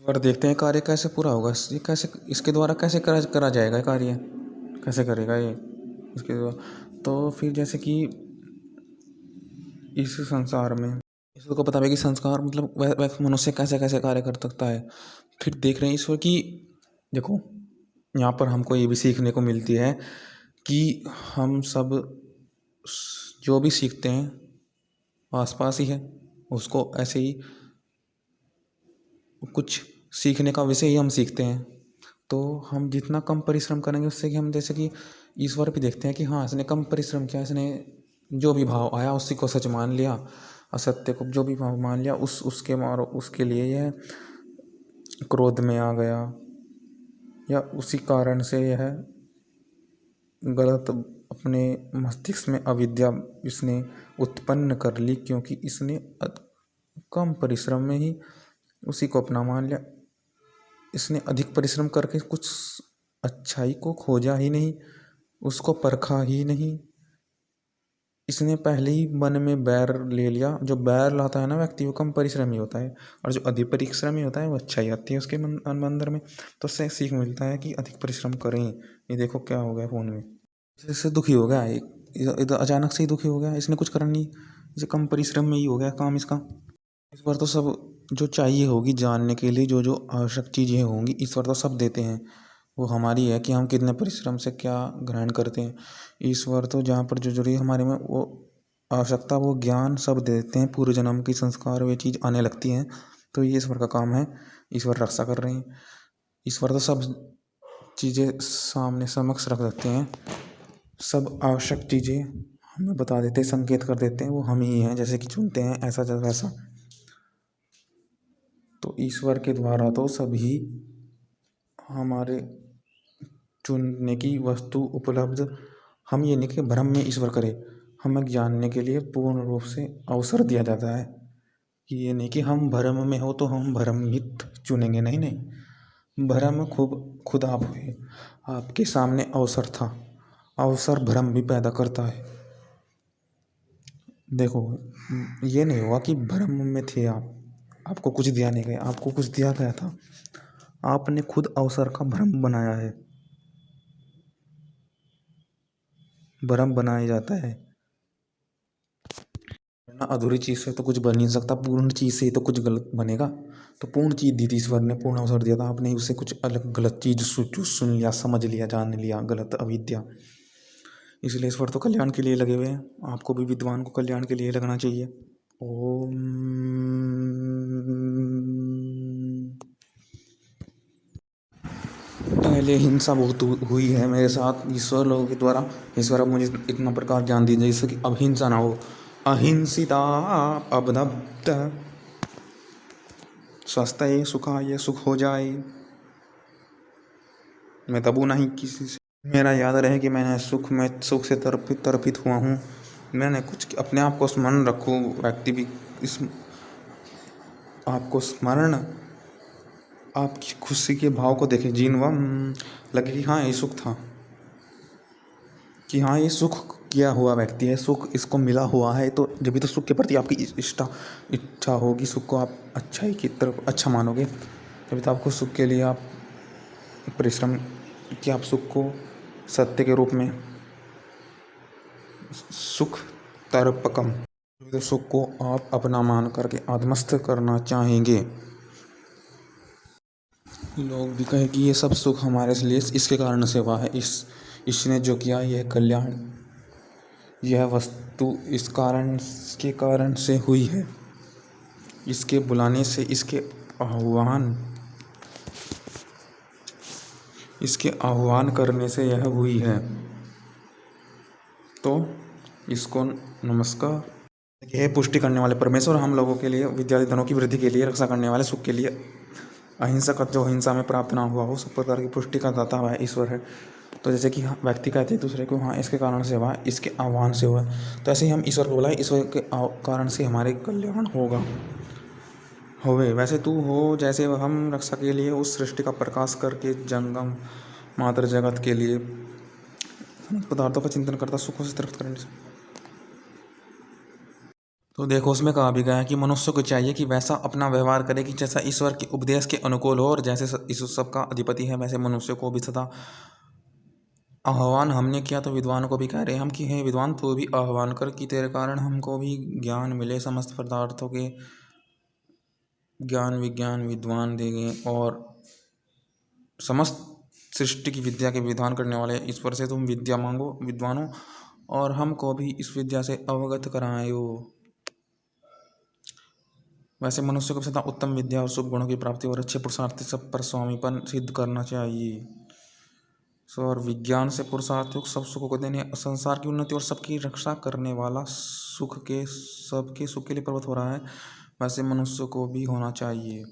और देखते हैं कार्य कैसे पूरा होगा, ये कैसे, इसके द्वारा कैसे करा करा जाएगा ये कार्य, कैसे करेगा ये इसके द्वारा। तो फिर जैसे कि इस संसार में इसको पता है कि संस्कार मतलब वह मनुष्य कैसे कैसे कार्य कर सकता है। फिर देख रहे हैं ईश्वर की, देखो यहाँ पर हमको ये भी सीखने को मिलती है कि हम सब जो भी सीखते हैं आसपास ही है, उसको ऐसे ही कुछ सीखने का विषय ही हम सीखते हैं। तो हम जितना कम परिश्रम करेंगे उससे कि हम जैसे कि ईश्वर भी देखते हैं कि हाँ इसने कम परिश्रम किया, इसने जो भी भाव आया उसी को सच मान लिया, असत्य को जो भी भाव मान लिया उसके मारो उसके लिए यह क्रोध में आ गया, या उसी कारण से यह गलत अपने मस्तिष्क में अविद्या इसने उत्पन्न कर ली, क्योंकि इसने कम परिश्रम में ही उसी को अपना मान लिया। इसने अधिक परिश्रम करके कुछ अच्छाई को खोजा ही नहीं, उसको परखा ही नहीं। इसने पहले ही मन में बैर ले लिया। जो बैर लाता है ना व्यक्ति, वो कम परिश्रमी होता है, और जो अधिक परिश्रमी होता है वो अच्छाई आती है उसके अंदर में। तो उससे सीख मिलता है कि अधिक परिश्रम करें। ये देखो क्या हो गया फ़ोन में, इससे दुखी हो गया, इधर अचानक से ही दुखी हो गया, इसने कुछ करा नहीं, इसे कम परिश्रम में ही हो गया काम इसका। इस बार तो सब जो चाहिए होगी जानने के लिए, जो जो आवश्यक चीज़ें होंगी ईश्वर तो सब देते हैं। वो हमारी है कि हम कितने परिश्रम से क्या ग्रहण करते हैं। ईश्वर तो जहाँ पर जो जरूरी है हमारे में वो आवश्यकता, वो ज्ञान सब दे देते हैं। पूर्व जन्म की संस्कार वे चीज़ आने लगती हैं, तो ये ईश्वर का काम है। ईश्वर रक्षा कर रहे हैं। ईश्वर तो सब चीज़ें सामने समक्ष रख देते हैं। सब आवश्यक चीज़ें हमें बता देते हैं, संकेत कर देते हैं। वो हम ही हैं जैसे कि चुनते हैं ऐसा वैसा। तो ईश्वर के द्वारा तो सभी हमारे चुनने की वस्तु उपलब्ध। हम ये नहीं कि भ्रम में ईश्वर करे, हमें जानने के लिए पूर्ण रूप से अवसर दिया जाता है। कि ये नहीं कि हम भ्रम में हो तो हम भ्रमित चुनेंगे, नहीं नहीं। भ्रम खुद आप हुए, आपके सामने अवसर था। अवसर भ्रम भी पैदा करता है। देखो ये नहीं हुआ कि भ्रम में थे आप, आपको कुछ दिया नहीं गया, आपको कुछ दिया गया था, आपने खुद अवसर का भ्रम बनाया है। भ्रम बनाया जाता है, वरना अधूरी चीज़ से तो कुछ बन नहीं सकता, पूर्ण चीज़ से ही तो कुछ गलत बनेगा। तो पूर्ण चीज़ दी थी ईश्वर ने, पूर्ण अवसर दिया था, आपने उससे कुछ अलग गलत चीज़ सुन लिया, समझ लिया, जान लिया, गलत अविद्या। इसलिए ईश्वर तो कल्याण के लिए लगे हुए हैं। आपको भी विद्वान को कल्याण के लिए लगना चाहिए। ओम। पहले हिंसा बहुत हुई है मेरे साथ ईश्वर लोगों के द्वारा। ईश्वर अब मुझे इतना प्रकार ज्ञान दीजिए जिससे कि अब हिंसा ना हो। अहिंसिता अबदब्द स्वस्थय सुखाय सुख हो जाए। मैं दबू नहीं किसी से, मेरा याद रहे कि मैंने सुख से तर्पित हुआ हूँ। मैंने कुछ अपने आप को स्मरण रखूँ। व्यक्ति भी इस आपको स्मरण, आपकी खुशी के भाव को देखे, जीनवम लगे कि हाँ ये सुख था, कि हाँ ये सुख किया हुआ व्यक्ति है, सुख इसको मिला हुआ है। तो जब भी तो सुख के प्रति आपकी इच्छा होगी, सुख को आप अच्छाई की तरफ अच्छा मानोगे, तभी तो आपको सुख के लिए आप परिश्रम कि आप सुख को सत्य के रूप में सुख तर्पकम, तो सुख को आप अपना मान करके आत्मस्थ करना चाहेंगे। लोग भी कहें कि ये सब सुख हमारे लिए इसके कारण से हुआ है, इसने जो किया यह कल्याण, यह वस्तु इस कारण के कारण से हुई है, इसके बुलाने से, इसके आह्वान करने से यह हुई है। तो इसको नमस्कार। यह पुष्टि करने वाले परमेश्वर हम लोगों के लिए, विद्यार्थी धनों की वृद्धि के लिए, रक्षा करने वाले, सुख के लिए, अहिंसक जो हिंसा में प्राप्त ना हुआ हो, सब प्रकार की पुष्टि का दाता हुआ ईश्वर है। तो जैसे कि व्यक्ति कहते हैं दूसरे को हाँ इसके कारण से हुआ, इसके आह्वान से हुआ, तो ऐसे ही हम ईश्वर को बुलाए, ईश्वर के कारण से हमारे कल्याण होगा। होवे वैसे तू हो जैसे हम रक्षा के लिए उस सृष्टि का प्रकाश करके जंगम मात्र जगत के लिए पदार्थों का चिंतन करता, सुखों से तृप्त करने से। तो देखो उसमें कहा भी गया है कि मनुष्य को चाहिए कि वैसा अपना व्यवहार करे कि जैसा ईश्वर के उपदेश के अनुकूल हो, और जैसे ईश्वर सबका अधिपति है वैसे मनुष्य को भी सदा आह्वान हमने किया। तो विद्वान को भी कह रहे हैं हम कि हे विद्वान, तू भी आह्वान कर कि तेरे कारण हमको भी ज्ञान मिले, समस्त पदार्थों के ज्ञान विज्ञान विद्वान देंगे, और समस्त सृष्टि की विद्या के विधान करने वाले ईश्वर से तुम विद्या मांगो विद्वानों, और हमको भी इस विद्या से अवगत करायो। वैसे मनुष्य को सदा उत्तम विद्या और शुभ गुणों की प्राप्ति और अच्छे पुरुषार्थ सब पर स्वामीपन सिद्ध करना चाहिए। और विज्ञान से पुरुषार्थ युक्त सब सुखों को देने, संसार की उन्नति और सबकी रक्षा करने वाला, सुख के सबके सुख के लिए प्रवृत्त हो रहा है, वैसे मनुष्य को भी होना चाहिए।